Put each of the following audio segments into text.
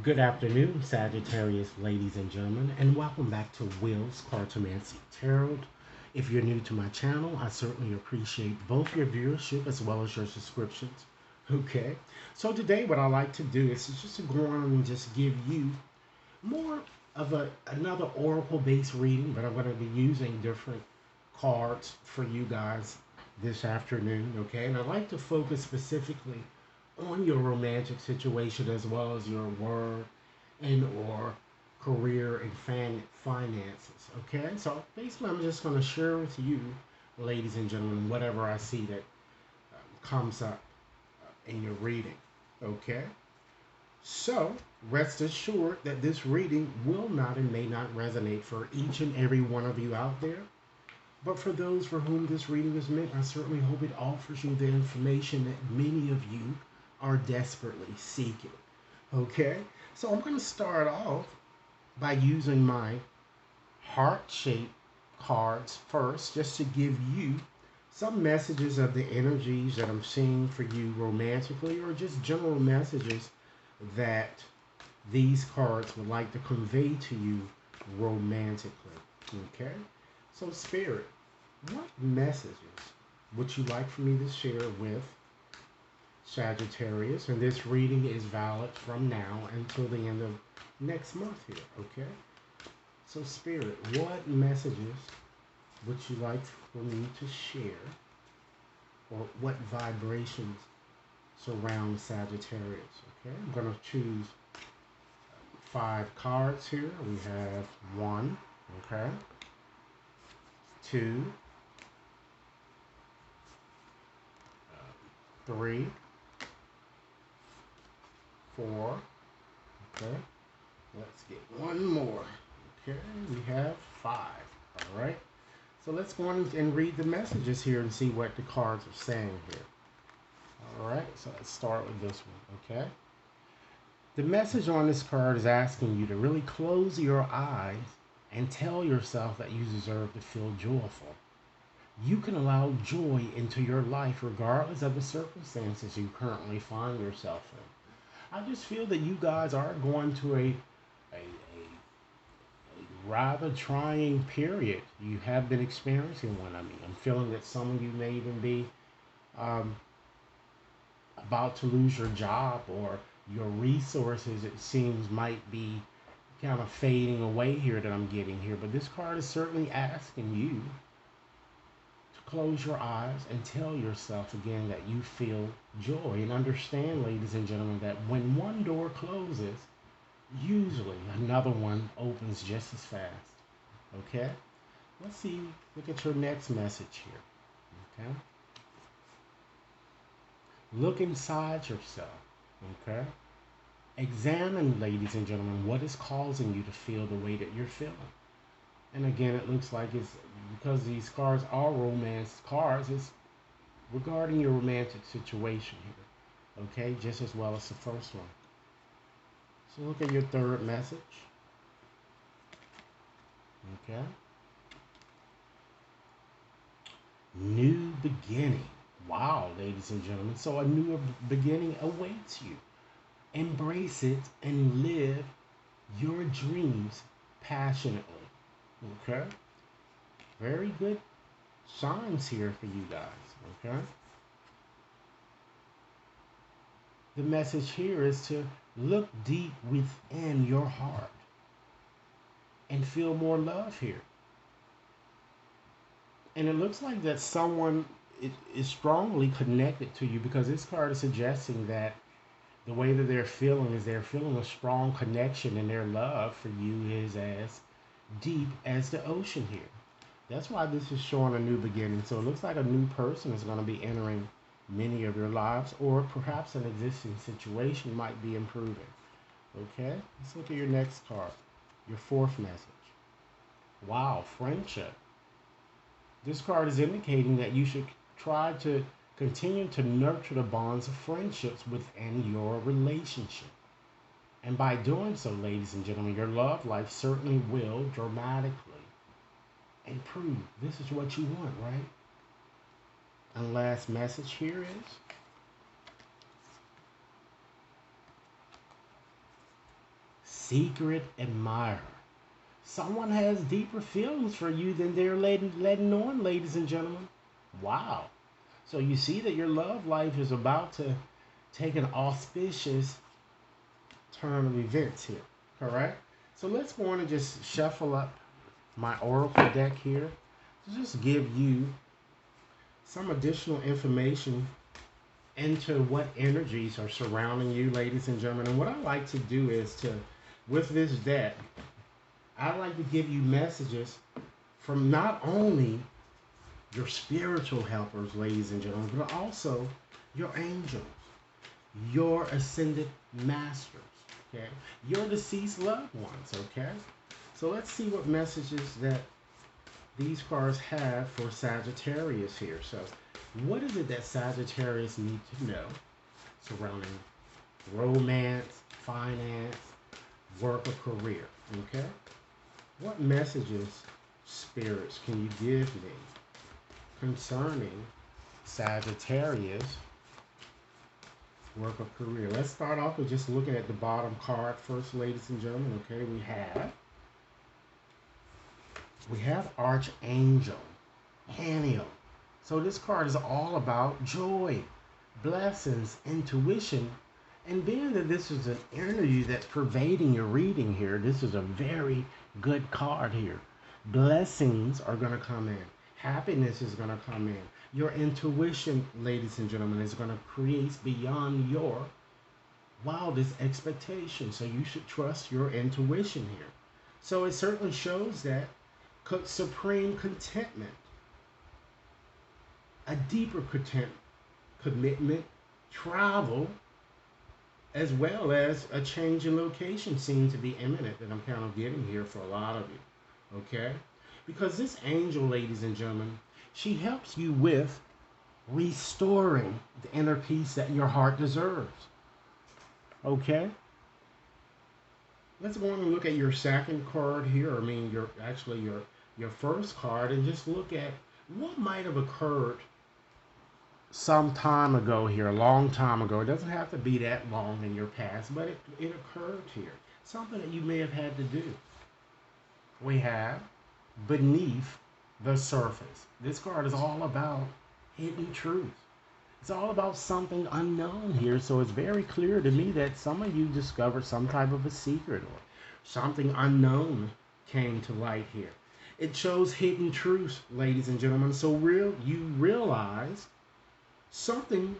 Good afternoon, Sagittarius, ladies and gentlemen, and welcome back to Will's Cartomancy Tarot. If you're new to my channel, I certainly appreciate both your viewership as well as your subscriptions. Okay, so today what I like to do is just to go on and just give you more of another oracle-based reading, but I'm going to be using different cards for you guys this afternoon. Okay, and I'd like to focus specifically on your romantic situation as well as your work and or career and finances. Okay, so basically I'm just going to share with you, ladies and gentlemen, whatever I see that comes up in your reading. Okay, so rest assured that this reading will not and may not resonate for each and every one of you out there. But for those for whom this reading is meant, I certainly hope it offers you the information that many of you are desperately seeking. Okay? So I'm going to start off by using my heart shaped cards first, just to give you some messages of the energies that I'm seeing for you romantically, or just general messages that these cards would like to convey to you romantically. Okay? So, Spirit, what messages would you like for me to share with Sagittarius? And this reading is valid from now until the end of next month here, okay? So, Spirit, what messages would you like for me to share, or what vibrations surround Sagittarius, okay? I'm going to choose five cards here. We have one, okay, two, three, four, okay. Let's get one more. Okay, we have five. All right. So let's go on and read the messages here and see what the cards are saying here. All right. So let's start with this one. Okay. The message on this card is asking you to really close your eyes and tell yourself that you deserve to feel joyful. You can allow joy into your life regardless of the circumstances you currently find yourself in. I just feel that you guys are going to a rather trying period. You have been experiencing one. I mean, I'm feeling that some of you may even be um, about to lose your job, or your resources, it seems, might be kind of fading away here that I'm getting here. But this card is certainly asking you to close your eyes and tell yourself again that you feel joy. And understand, ladies and gentlemen, that when one door closes, usually another one opens just as fast. Okay? Let's see, look at your next message here. Okay? Look inside yourself. Okay? Examine, ladies and gentlemen, what is causing you to feel the way that you're feeling. And again, it looks like it's because these cards are romance cards, it's regarding your romantic situation here. Okay? Just as well as the first one. So look at your third message. Okay? New beginning. Wow, ladies and gentlemen. So a new beginning awaits you. Embrace it and live your dreams passionately. Okay? Very good signs here for you guys. Okay? The message here is to look deep within your heart and feel more love here. And it looks like that someone is strongly connected to you, because this card is suggesting that the way that they're feeling is they're feeling a strong connection, and their love for you is as deep as the ocean here. That's why this is showing a new beginning. So it looks like a new person is going to be entering many of your lives, or perhaps an existing situation might be improving. Okay, let's look at your next card, your fourth message. Wow, friendship. This card is indicating that you should try to continue to nurture the bonds of friendships within your relationship. And by doing so, ladies and gentlemen, your love life certainly will dramatically improve. This is what you want, right? And last message here is secret admirer. Someone has deeper feelings for you than they're letting on, ladies and gentlemen. Wow. So you see that your love life is about to take an auspicious turn of events here, correct? So let's go on and just shuffle up my oracle deck here to just give you some additional information into what energies are surrounding you, ladies and gentlemen. And what I like to do is with this deck, I like to give you messages from not only your spiritual helpers, ladies and gentlemen, but also your angels, your ascended masters, okay? Your deceased loved ones, okay? So let's see what messages that these cards have for Sagittarius here. So what is it that Sagittarius need to know surrounding romance, finance, work, or career, okay? What messages, spirits, can you give me concerning Sagittarius, work, or career? Let's start off with just looking at the bottom card first, ladies and gentlemen. Okay, we have Archangel Haniel. So this card is all about joy, blessings, intuition, and being that this is an energy that's pervading your reading here, this is a very good card here. Blessings are going to come in. Happiness is going to come in. Your intuition, ladies and gentlemen, is going to create beyond your wildest expectations. So you should trust your intuition here. So it certainly shows that supreme contentment, a deeper commitment, travel, as well as a change in location seem to be imminent that I'm kind of getting here for a lot of you, okay? Because this angel, ladies and gentlemen, she helps you with restoring the inner peace that your heart deserves, okay? Let's go on and look at your second card here. I mean, your first card, and just look at what might have occurred some time ago here, a long time ago. It doesn't have to be that long in your past, but it occurred here. Something that you may have had to do. We have beneath the surface. This card is all about hidden truth. It's all about something unknown here. So it's very clear to me that some of you discovered some type of a secret or something unknown came to light here. It shows hidden truths, ladies and gentlemen. So you realize something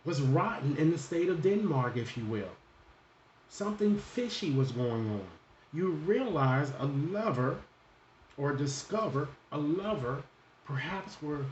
was rotten in the state of Denmark, if you will. Something fishy was going on. You realize a lover, or discover a lover, perhaps were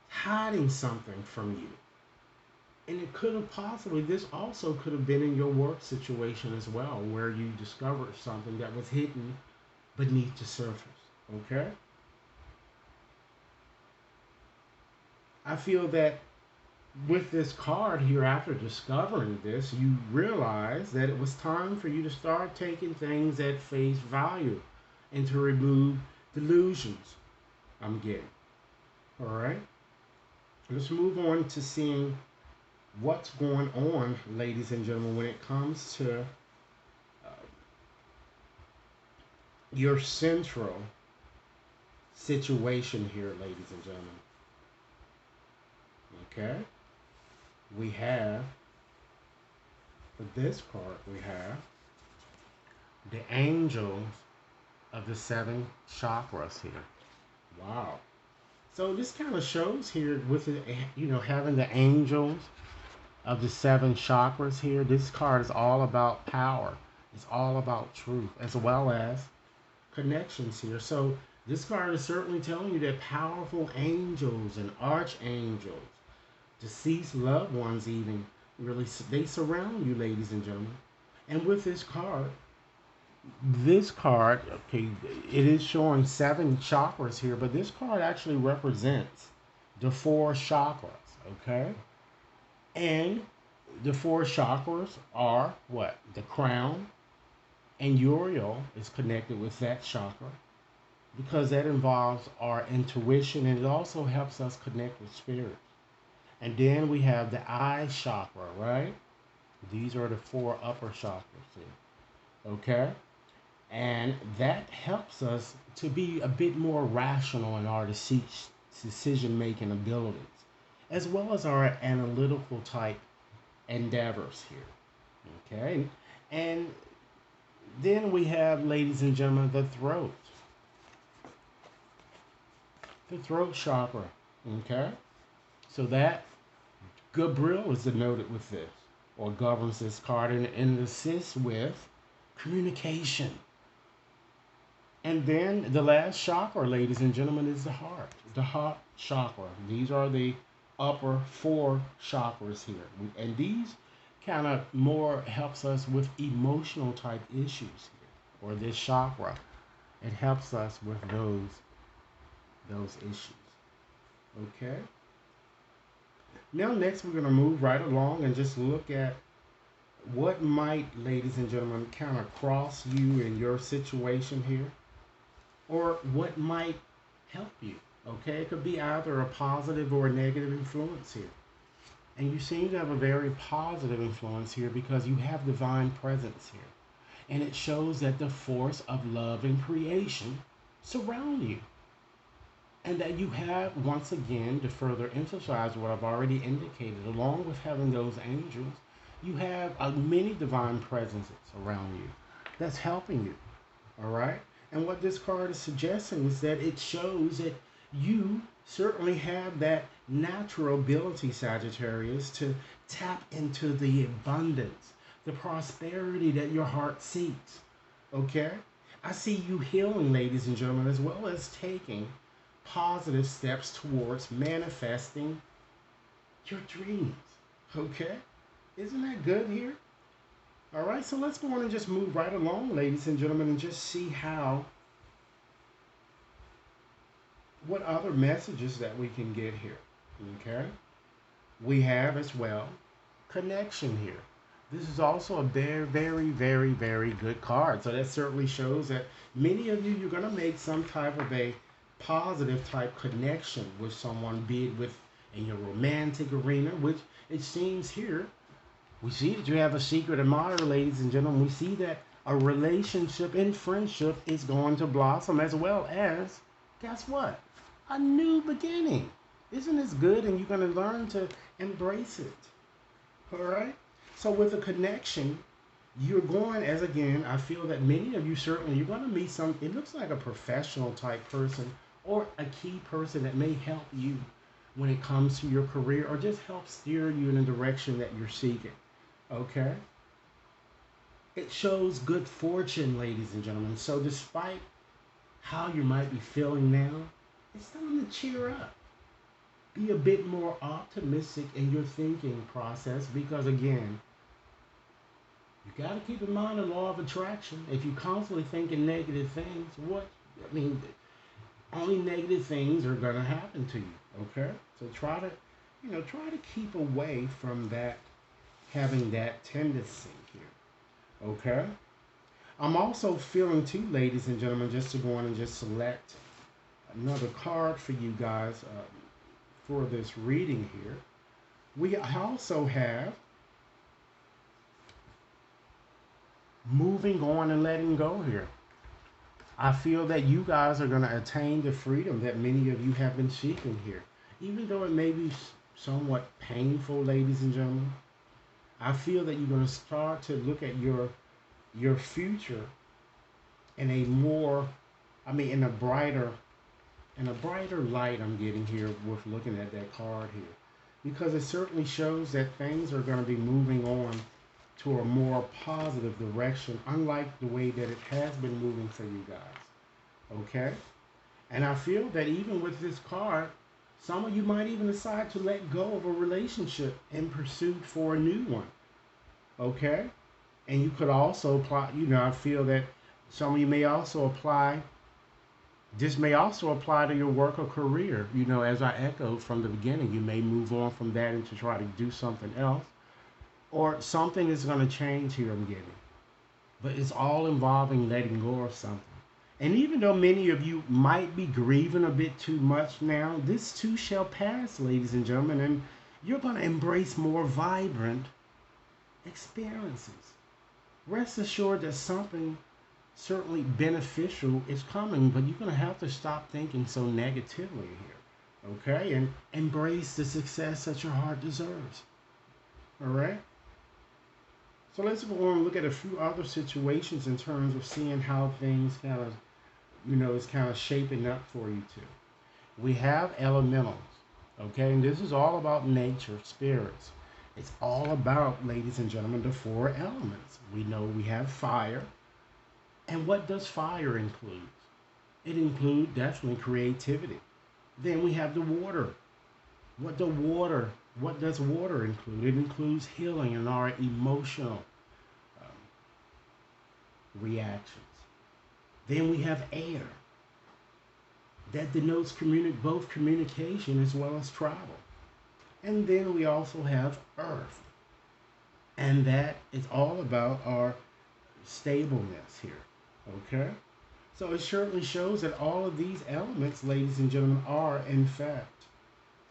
hiding something from you. And it could have possibly, this also could have been in your work situation as well, where you discovered something that was hidden beneath the surface, okay? I feel that with this card here, after discovering this, you realize that it was time for you to start taking things at face value and to remove delusions, I'm getting. All right? Let's move on to seeing what's going on, ladies and gentlemen, when it comes to your central situation here, ladies and gentlemen. Okay? We have, for this card, we have the angels of the seven chakras here. Wow. So this kind of shows here with the, having the angels of the seven chakras here. This card is all about power. It's all about truth, as well as connections here. So this card is certainly telling you that powerful angels and archangels, deceased loved ones even, really, they surround you, ladies and gentlemen. And with this card, okay, it is showing seven chakras here, but this card actually represents the four chakras, okay? And the four chakras are what? The crown, and Uriel is connected with that chakra because that involves our intuition, and it also helps us connect with spirit. And then we have the eye chakra, right? These are the four upper chakras here. Okay? And that helps us to be a bit more rational in our decision making abilities, as well as our analytical type endeavors here. Okay? And then we have, ladies and gentlemen, the throat chakra. Okay? So that Gabriel is denoted with this, or governs this card, and assists with communication. And then the last chakra, ladies and gentlemen, is the heart chakra. These are the upper four chakras here. And these kind of more helps us with emotional type issues here, or this chakra. It helps us with those issues. Okay? Now next we're going to move right along and just look at what might, ladies and gentlemen, kind of cross you in your situation here, or what might help you. Okay, it could be either a positive or a negative influence here. And you seem to have a very positive influence here because you have divine presence here. And it shows that the force of love and creation surround you. And that you have, once again, to further emphasize what I've already indicated, along with having those angels, you have many divine presences around you that's helping you. All right? And what this card is suggesting is that it shows that you certainly have that natural ability, Sagittarius, to tap into the abundance, the prosperity that your heart seeks. Okay? I see you healing, ladies and gentlemen, as well as taking positive steps towards manifesting your dreams. Okay? Isn't that good here? All right, so let's go on and just move right along, ladies and gentlemen, and just see what other messages that we can get here. Okay? We have as well connection here. This is also a very, very, very, very good card. So that certainly shows that many of you, you're going to make some type of a positive type connection with someone, be it with in your romantic arena, which it seems here. We see that you have a secret admirer, ladies and gentlemen. We see that a relationship and friendship is going to blossom, as well as, guess what? A new beginning. Isn't this good? And you're going to learn to embrace it. All right? So with a connection, you're going, as again, I feel that many of you certainly, you're going to meet some, it looks like a professional type person or a key person that may help you when it comes to your career, or just help steer you in the direction that you're seeking. Okay? It shows good fortune, ladies and gentlemen. So despite how you might be feeling now, it's time to cheer up. Be a bit more optimistic in your thinking process, because again, you got to keep in mind the law of attraction. If you're constantly thinking negative things, only negative things are going to happen to you. Okay? So try to keep away from that, having that tendency here. Okay? I'm also feeling too, ladies and gentlemen, just to go on and just select another card for you guys for this reading here. We also have moving on and letting go here. I feel that you guys are going to attain the freedom that many of you have been seeking here. Even though it may be somewhat painful, ladies and gentlemen, I feel that you're going to start to look at your future in a more, in a brighter light. I'm getting here with looking at that card here, because it certainly shows that things are going to be moving on to a more positive direction, unlike the way that it has been moving for you guys. Okay? And I feel that even with this card, some of you might even decide to let go of a relationship in pursuit for a new one. Okay? And you could also apply, I feel that some of you may also apply, this may also apply to your work or career. As I echoed from the beginning, you may move on from that and to try to do something else. Or something is going to change here, I'm getting. But it's all involving letting go of something. And even though many of you might be grieving a bit too much now, this too shall pass, ladies and gentlemen. And you're going to embrace more vibrant experiences. rest assured that something certainly beneficial is coming, but you're going to have to stop thinking so negatively here, okay? And embrace the success that your heart deserves, all right? So let's go on and look at a few other situations in terms of seeing how things kind of, is kind of shaping up for you too. We have elementals, okay? And this is all about nature, spirits. It's all about, ladies and gentlemen, the four elements. We know we have fire. And what does fire include? It includes definitely creativity. Then we have the water. What does water include? It includes healing and our emotional reactions. Then we have air. That denotes both communication as well as travel. And then we also have earth. And that is all about our stableness here. Okay? So it certainly shows that all of these elements, ladies and gentlemen, are in fact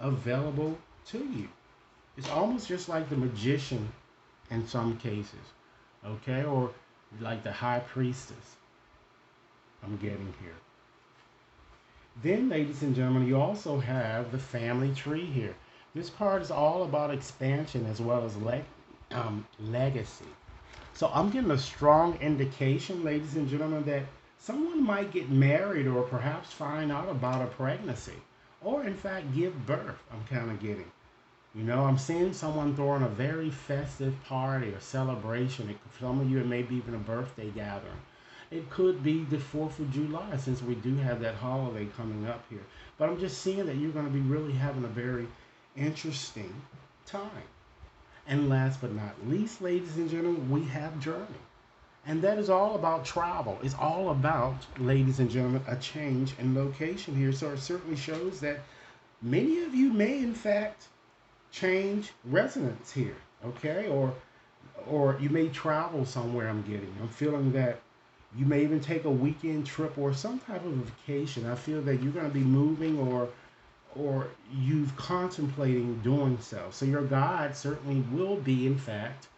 available to you. It's almost just like the magician in some cases. Okay? Or like the high priestess I'm getting here. Then, ladies and gentlemen, you also have the family tree here. This card is all about expansion as well as legacy. So I'm getting a strong indication, ladies and gentlemen, that someone might get married or perhaps find out about a pregnancy or, in fact, give birth. I'm kind of getting. I'm seeing someone throwing a very festive party or celebration. Some of you, it may be even a birthday gathering. It could be the 4th of July since we do have that holiday coming up here. But I'm just seeing that you're going to be really having a very interesting time. And last but not least, ladies and gentlemen, we have journey. And that is all about travel. It's all about, ladies and gentlemen, a change in location here. So it certainly shows that many of you may, in fact, change residence here, okay? Or you may travel somewhere, I'm feeling that you may even take a weekend trip or some type of vacation. I feel that you're going to be moving or you've contemplating doing so. So your guide certainly will be, in fact,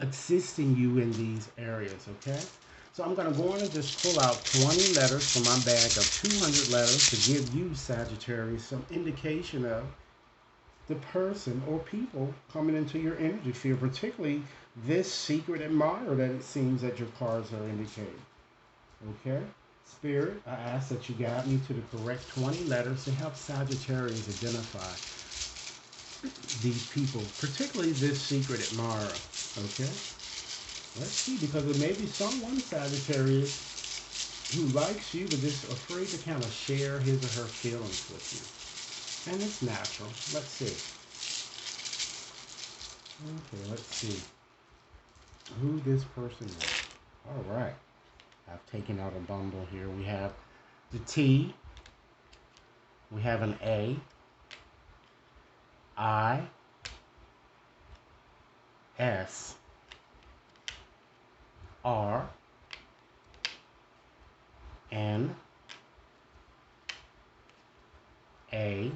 assisting you in these areas, okay? So I'm going to go on and just pull out 20 letters from my bag of 200 letters to give you, Sagittarius, some indication of the person or people coming into your energy field, particularly this secret admirer that it seems that your cards are indicating. Okay? Spirit, I ask that you guide me to the correct 20 letters to help Sagittarius identify these people, particularly this secret admirer. Okay? Let's see, because there may be someone, Sagittarius, who likes you but just afraid to kind of share his or her feelings with you. And it's natural. Let's see. Okay, let's see who this person is. All right. I've taken out a bundle here. We have the T. We have an A. I. S. R. N. A.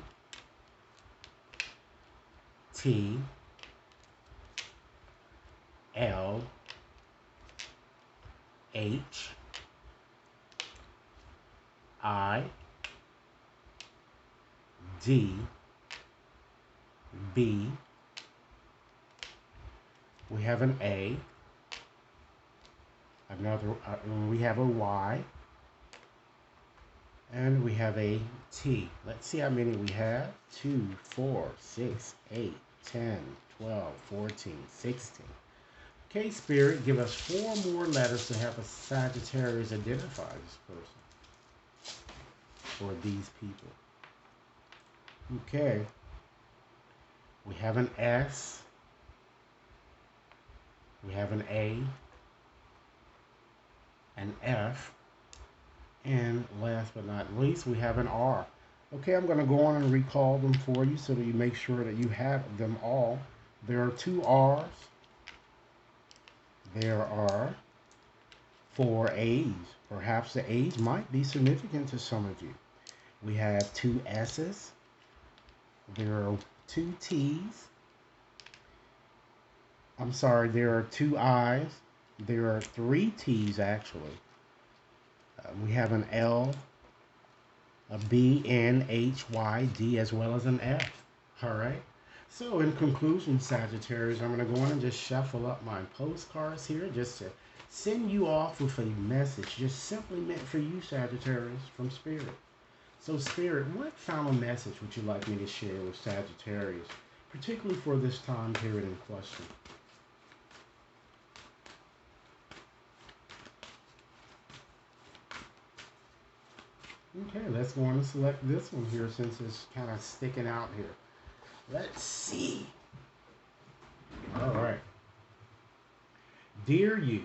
T. L. H. I. D. B. We have an A. We have a Y. And we have a T. Let's see how many we have. 2, 4, 6, 8, 10, 12, 14, 16. Okay, Spirit, give us 4 more letters to help a Sagittarius identify this person or these people. Okay. We have an S. We have an A. An F. And last but not least, we have an R. Okay, I'm going to go on and recall them for you so that you make sure that you have them all. There are 2 R's. There are 4 A's. Perhaps the A's might be significant to some of you. We have 2 S's. There are 2 T's. I'm sorry, there are 2 I's. There are three T's actually. We have an L, a B, N, H, Y, D, as well as an F. All right. So, in conclusion, Sagittarius, I'm going to go on and just shuffle up my postcards here just to send you off with a message just simply meant for you, Sagittarius, from Spirit. So, Spirit, what final message would you like me to share with Sagittarius, particularly for this time period in question? Okay, let's go on and select this one here since it's kind of sticking out here. Let's see. All right. Dear you,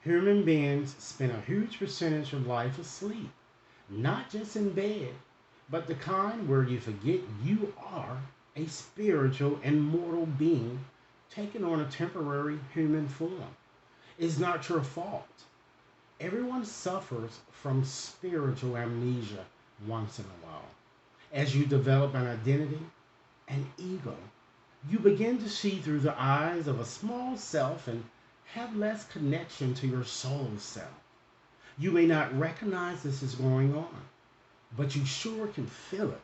human beings spend a huge percentage of life asleep, not just in bed, but the kind where you forget you are a spiritual and mortal being taking on a temporary human form. It's not your fault. Everyone suffers from spiritual amnesia once in a while. As you develop an identity, an ego, you begin to see through the eyes of a small self and have less connection to your soul self. You may not recognize this is going on, but you sure can feel it.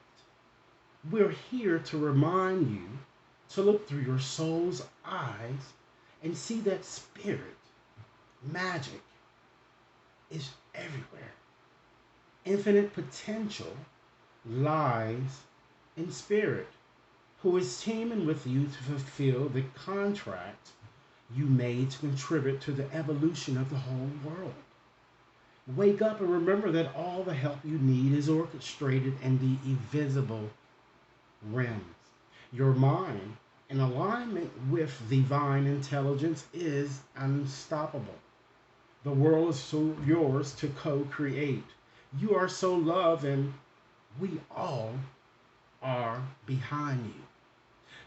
We're here to remind you to look through your soul's eyes and see that spirit, magic, is everywhere. Infinite potential lies in spirit, who is teaming with you to fulfill the contract you made to contribute to the evolution of the whole world. Wake up and remember that all the help you need is orchestrated in the invisible realms. Your mind, in alignment with divine intelligence, is unstoppable. The world is so yours to co create. You are so loved, and we all are behind you.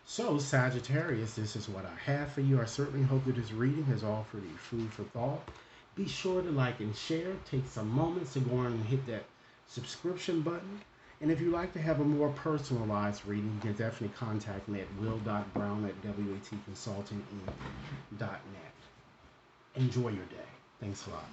So, Sagittarius, this is what I have for you. I certainly hope that this reading has offered you food for thought. Be sure to like and share. Take some moments to go on and hit that subscription button. And if you'd like to have a more personalized reading, you can definitely contact me at will.brown@watconsultinginc.net. Enjoy your day. Thanks a lot.